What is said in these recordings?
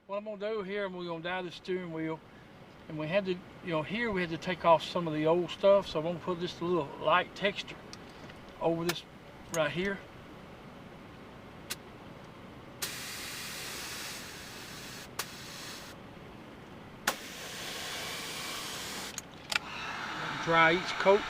What I'm gonna do here, we're gonna dial the steering wheel, and we had to, here we had to take off some of the old stuff. So I'm gonna put just a little light texture over this right here. Dry each coat.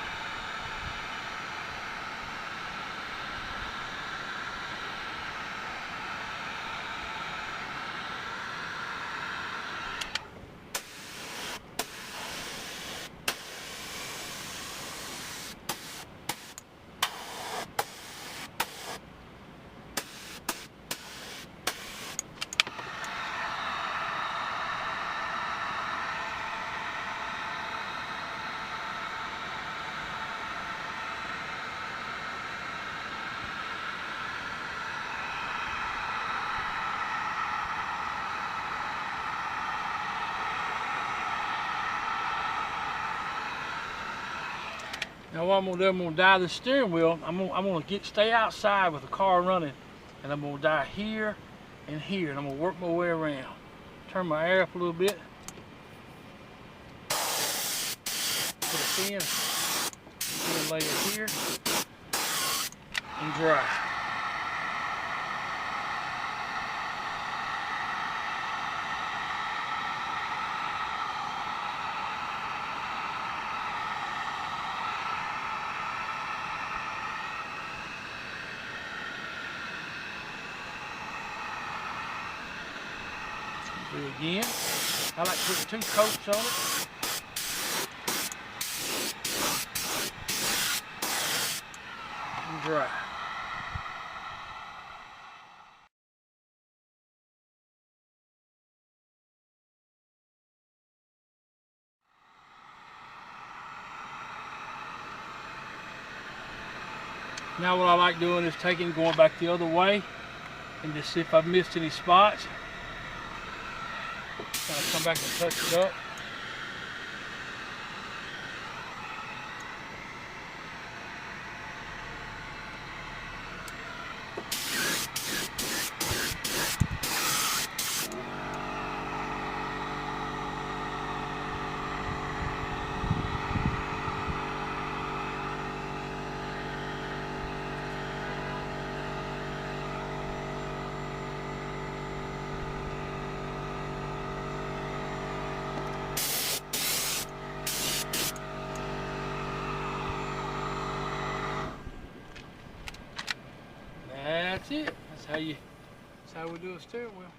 Now what I'm gonna do, I'm gonna dial the steering wheel. I'm gonna stay outside with the car running, and I'm gonna dial here and here, and I'm gonna work my way around. Turn my air up a little bit. Put a thin layer here and dry. Do it again. I like putting 2 coats on it. And dry. Now what I like doing is going back the other way and just see if I've missed any spots. Kind of come back and touch it up. That's it. That's how we do a steering wheel.